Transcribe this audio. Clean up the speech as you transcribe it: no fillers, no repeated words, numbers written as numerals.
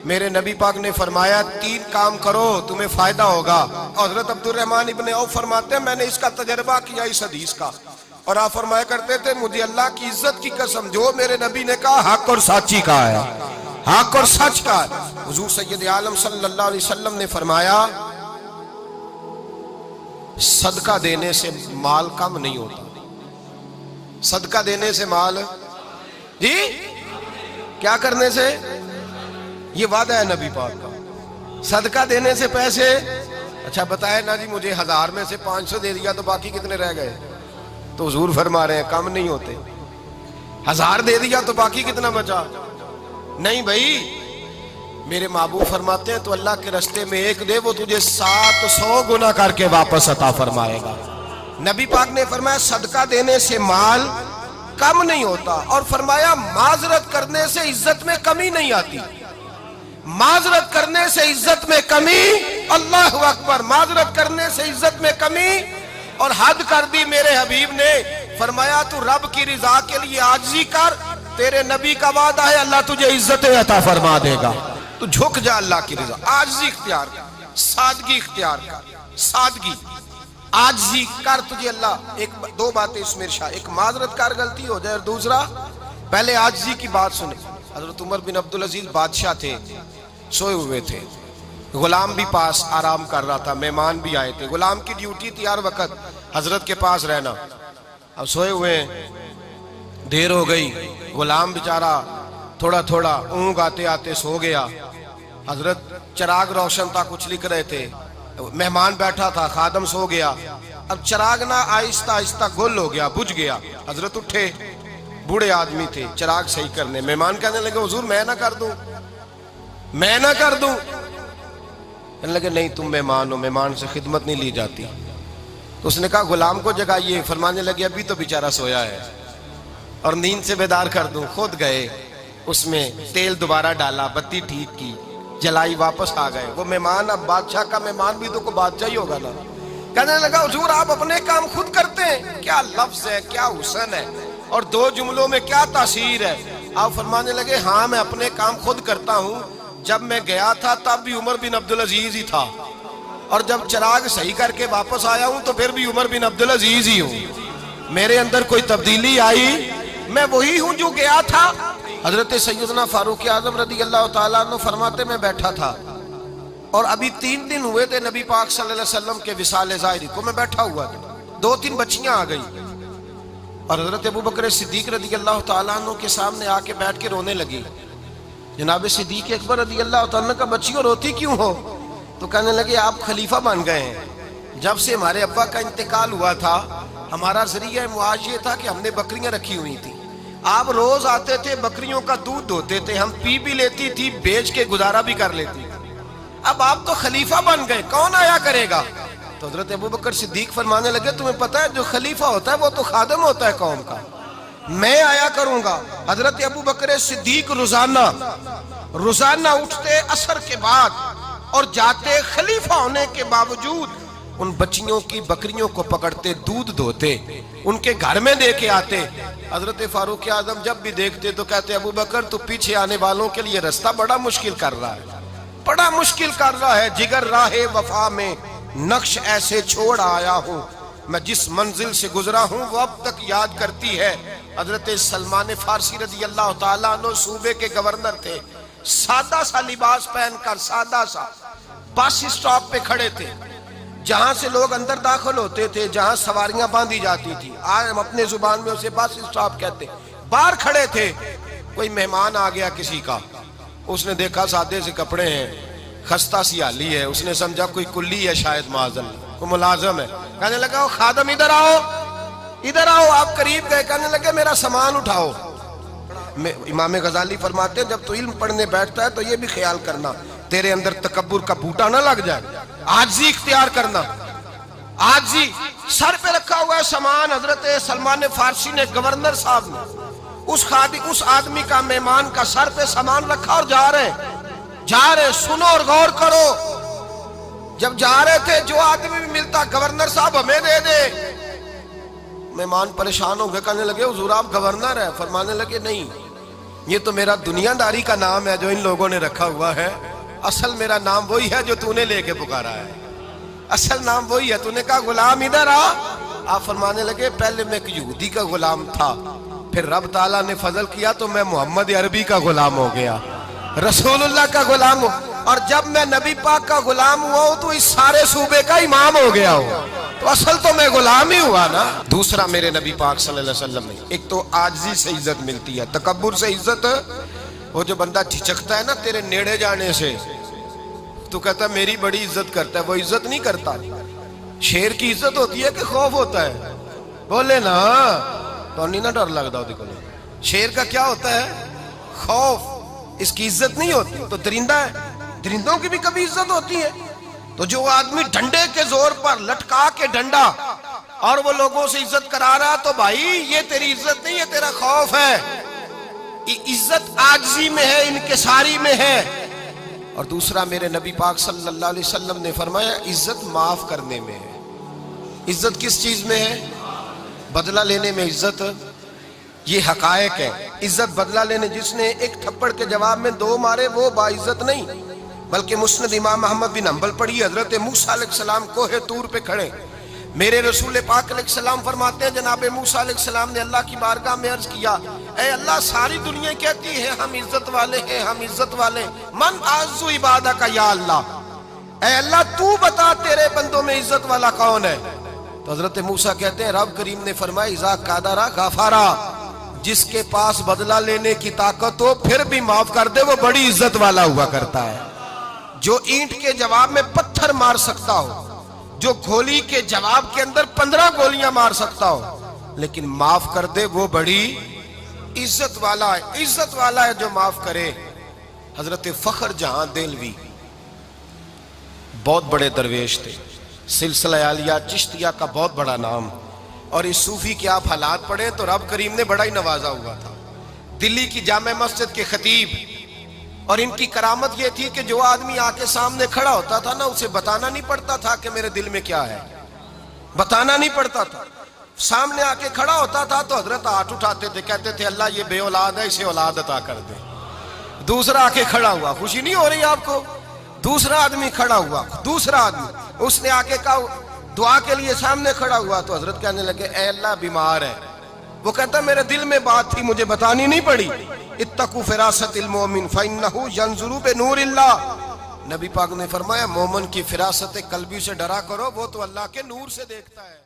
میرے نبی پاک نے فرمایا 3 کام کرو تمہیں فائدہ ہوگا۔ حضرت عبدالرحمن ابن عوف فرماتے ہیں میں نے اس کا تجربہ کیا اس حدیث کا، اور آپ فرمایا کرتے تھے مجھے اللہ کی عزت کی قسم جو میرے نبی نے کہا حق اور سچی کہا ہے، حق اور سچ کہا ہے۔ حضور سید عالم صلی اللہ علیہ وسلم نے فرمایا صدقہ دینے سے مال کم نہیں ہوتا۔ صدقہ دینے سے مال جی کیا کرنے سے؟ یہ وعدہ ہے نبی پاک کا، صدقہ دینے سے پیسے۔ اچھا بتائے نا جی مجھے 1000 میں سے 500 دے دیا تو باقی کتنے رہ گئے؟ تو حضور فرما رہے ہیں کم نہیں ہوتے۔ 1000 دے دیا تو باقی کتنا بچا؟ نہیں بھائی، میرے محبوب فرماتے ہیں تو اللہ کے رستے میں 1 دے وہ تجھے 700 گنا کر کے واپس عطا فرمائے گا۔ نبی پاک نے فرمایا صدقہ دینے سے مال کم نہیں ہوتا، اور فرمایا معذرت کرنے سے عزت میں کمی نہیں آتی۔ معذرت کرنے سے عزت میں کمی، اللہ اکبر، معذرت کرنے سے عزت میں کمی، اور حد کر دی میرے حبیب نے۔ فرمایا تو رب کی رضا کے لیے عاجزی کر، تیرے نبی کا وعدہ ہے اللہ تجھے عزت عطا فرما دے گا۔ تو جھک جا اللہ کی رضا، عاجزی اختیار کر، سادگی اختیار کر، سادگی عاجزی کر، تجھے اللہ۔ 2 باتیں اس میں ارشاد، ایک معذرت کر غلطی ہو جائے، اور دوسرا پہلے عاجزی کی بات سنیں۔ حضرت عمر بن عبدالعزیز بادشاہ تھے، سوئے ہوئے تھے، غلام بھی پاس آرام کر رہا تھا، مہمان بھی آئے تھے۔ غلام کی ڈیوٹی تھی ہر وقت حضرت کے پاس رہنا۔ اب سوئے ہوئے دیر ہو گئی، غلام بیچارہ تھوڑا تھوڑا اونگ آتے آتے سو گیا۔ حضرت چراغ روشن تھا، کچھ لکھ رہے تھے، مہمان بیٹھا تھا، خادم سو گیا۔ اب چراغ نہ آہستہ آہستہ گل ہو گیا، بجھ گیا۔ حضرت اٹھے، بوڑھے آدمی تھے، چراغ صحیح کرنے۔ مہمان کہنے لگے حضور میں نہ کر دوں، میں نہ کر دوں؟ کہنے لگے نہیں تم مہمان ہو، مہمان سے خدمت نہیں لی جاتی۔ تو اس نے کہا غلام کو جگائیے۔ فرمانے لگے ابھی تو بیچارہ سویا ہے اور نیند سے بیدار کر دوں۔ خود گئے، اس میں تیل دوبارہ ڈالا، بتی ٹھیک کی، جلائی، واپس آ گئے۔ وہ مہمان اب بادشاہ کا مہمان بھی تو کوئی بادشاہ ہی ہوگا نا۔ کہنے لگا حضور آپ اپنے کام خود کرتے ہیں؟ کیا لفظ ہے، کیا حسن ہے، اور 2 جملوں میں کیا تاثیر ہے۔ آپ فرمانے لگے ہاں میں اپنے کام خود کرتا ہوں۔ جب میں گیا تھا تب بھی عمر بن عبدالعزیز ہی تھا، اور جب چراغ صحیح کر کے واپس آیا ہوں تو پھر بھی عمر بن عبدالعزیز ہی ہوں۔ میرے اندر کوئی تبدیلی آئی؟ میں وہی ہوں جو گیا تھا۔ حضرت سیدنا فاروق اعظم رضی اللہ تعالیٰ عنہ فرماتے میں بیٹھا تھا، اور ابھی 3 دن ہوئے تھے نبی پاک صلی اللہ علیہ وسلم کے وصال ظاہری کو۔ میں بیٹھا ہوا تھا، 2-3 بچیاں آ گئی، اور حضرت ابوبکر صدیق رضی اللہ تعالیٰ عنہ کے سامنے آ کے بیٹھ کے رونے لگی۔ جناب صدیق اکبر رضی اللہ تعالیٰ کا بچیوں روتی کیوں ہو؟ تو کہنے لگے آپ خلیفہ بن گئے ہیں، جب سے ہمارے ابا کا انتقال ہوا تھا ہمارا ذریعہ معاش یہ تھا کہ ہم نے بکریاں رکھی ہوئی تھی، آپ روز آتے تھے، بکریوں کا دودھ دھوتے تھے، ہم پی بھی لیتی تھی، بیچ کے گزارا بھی کر لیتی تھی۔ اب آپ تو خلیفہ بن گئے، کون آیا کرے گا؟ تو حضرت ابوبکر صدیق فرمانے لگے تمہیں پتہ ہے جو خلیفہ ہوتا ہے وہ تو خادم ہوتا ہے قوم کا، میں آیا کروں گا۔ حضرت ابوبکر صدیق روزانہ اٹھتے عصر کے بعد اور جاتے، خلیفہ ہونے کے باوجود ان بچیوں کی بکریوں کو پکڑتے، دودھ دھوتے، ان کے گھر میں دے کے آتے۔ حضرت فاروق اعظم جب بھی دیکھتے تو کہتے ابوبکر تو پیچھے آنے والوں کے لیے رستہ بڑا مشکل کر رہا ہے، بڑا مشکل کر رہا ہے۔ جگر راہ وفا میں نقش ایسے چھوڑ آیا ہوں، میں جس منزل سے گزرا ہوں وہ اب تک یاد کرتی ہے۔ حضرت سلمان فارسی رضی اللہ تعالیٰ عنہ صوبے کے گورنر تھے، سادہ سا لباس پہن کر، سادہ سا، بس اسٹاپ پہ کھڑے تھے، جہاں سے لوگ اندر داخل ہوتے تھے، جہاں سواریاں باندھی جاتی تھی، آج ہم اپنے زبان میں اسے بس اسٹاپ کہتے۔ باہر کھڑے تھے، کوئی مہمان آ گیا کسی کا، اس نے دیکھا سادے سے کپڑے ہیں، خستہ سی حالی ہے، اس نے سمجھا کوئی کلی ہے شاید، معاذ اللہ کوئی ملازم ہے۔ کہنے لگا خادم ادھر آؤ، ادھر آؤ۔ آپ قریب گئے، کہنے لگے میرا سامان اٹھاؤ۔ امام غزالی فرماتے ہیں جب تو علم پڑھنے بیٹھتا ہے تو یہ بھی خیال کرنا تیرے اندر تکبر کا بوٹا نہ لگ جائے، عاجزی اختیار کرنا، عاجزی۔ سر پہ رکھا ہوا ہے سامان، حضرت سلمان فارسی نے، گورنر صاحب نے، اس آدمی کا، مہمان کا سر پہ سامان رکھا اور جا رہے ہیں۔ سنو اور غور کرو، جب جا رہے تھے جو آدمی بھی ملتا گورنر صاحب ہمیں دے دے۔ مہمان پریشان ہو گئے، کہنے لگے حضور آپ گورنر ہیں؟ فرمانے لگے نہیں، یہ تو میرا دنیا داری کا نام ہے جو ان لوگوں نے رکھا ہوا ہے، اصل میرا نام وہی ہے جو تو نے لے کے پکارا ہے، اصل نام وہی ہے۔ تو نے کہا غلام ادھر آ، آپ فرمانے لگے پہلے میں ایک یہودی کا غلام تھا، پھر رب تعالیٰ نے فضل کیا تو میں محمد عربی کا غلام ہو گیا، رسول اللہ کا غلام ہوں، اور جب میں نبی پاک کا غلام ہوا ہوں تو اس سارے صوبے کا امام ہو گیا ہوں، تو اصل تو میں غلام ہی ہوا نا۔ دوسرا میرے نبی پاک صلی اللہ علیہ وسلم نے ایک تو عاجزی سے عزت ملتی ہے، تکبر سے عزت، وہ جو بندہ جھجکتا ہے نا تیرے نیڑے جانے سے، تو کہتا ہے میری بڑی عزت کرتا ہے، وہ عزت نہیں کرتا۔ شیر کی عزت ہوتی ہے کہ خوف ہوتا ہے؟ بولے نا، تو نہیں نہ ڈر لگتا ہوتی کو۔ شیر کا کیا ہوتا ہے؟ خوف، اس کی عزت نہیں ہوتی۔ تو درندہ ہے، درندوں کی بھی کبھی عزت ہوتی ہے؟ تو جو آدمی ڈنڈے کے زور پر لٹکا کے ڈنڈا اور وہ لوگوں سے عزت کرا رہا، تو بھائی یہ تیری عزت نہیں ہے، تیرا خوف ہے۔ عزت عاجزی میں ہے، انکساری میں ہے۔ اور دوسرا میرے نبی پاک صلی اللہ علیہ وسلم نے فرمایا عزت معاف کرنے میں ہے۔ عزت کس چیز میں ہے؟ بدلہ لینے میں عزت، یہ حقائق ہے۔ عزت بدلہ لینے، جس نے ایک تھپڑ کے جواب میں 2 مارے وہ باعزت نہیں، بلکہ مسند امام احمد بن حنبل پڑھی، حضرت موسیٰ علیہ السلام کوہ طور پہ کھڑے، میرے رسول پاک علیہ السلام فرماتے ہیں جناب موسیٰ علیہ السلام نے اللہ کی بارگاہ میں عرض کیا، اے اللہ ساری دنیا کہتی ہے ہم عزت والے ہیں، ہم عزت والے، من اعز عبادہ کا یا اللہ، اے اللہ تو بتا تیرے بندوں میں عزت والا کون ہے؟ تو حضرت موسیٰ کہتے ہیں رب کریم نے فرمایا اذا قادرا غفارا، جس کے پاس بدلہ لینے کی طاقت ہو پھر بھی معاف کر دے وہ بڑی عزت والا ہوا کرتا ہے۔ جو اینٹ کے جواب میں پتھر مار سکتا ہو، جو گولی کے جواب کے اندر 15 گولیاں مار سکتا ہو، لیکن معاف کر دے وہ بڑی عزت والا ہے۔ عزت والا ہے جو معاف کرے۔ حضرت فخر جہاں دہلوی بہت بڑے درویش تھے، سلسلہ عالیہ چشتیہ کا بہت بڑا نام، اور اس صوفی کے آپ حالات پڑھیں تو رب کریم نے بڑا ہی نوازا ہوا تھا۔ دلی کی جامع مسجد کے خطیب، اور ان کی کرامت یہ تھی کہ جو آدمی آ کے سامنے کھڑا ہوتا تھا نا اسے بتانا نہیں پڑتا تھا کہ میرے دل میں کیا ہے، بتانا نہیں پڑتا تھا۔ سامنے آ کے کھڑا ہوتا تھا تو حضرت ہاتھ اٹھاتے تھے، کہتے تھے اللہ یہ بے اولاد ہے اسے اولاد عطا کر دے۔ دوسرا آ کے کھڑا ہوا، خوشی نہیں ہو رہی آپ کو؟ دوسرا آدمی کھڑا ہوا، دوسرا آدمی، اس نے آ کے کہا دعا کے لیے سامنے کھڑا ہوا تو حضرت کہنے لگے اے اللہ بیمار ہے، وہ کہتا میرے دل میں بات تھی مجھے بتانی نہیں پڑی، اتقوا فراست المومن فإنہ ینظر بنور اللہ، نبی پاک نے فرمایا مومن کی فراست قلبی سے ڈرا کرو، وہ تو اللہ کے نور سے دیکھتا ہے۔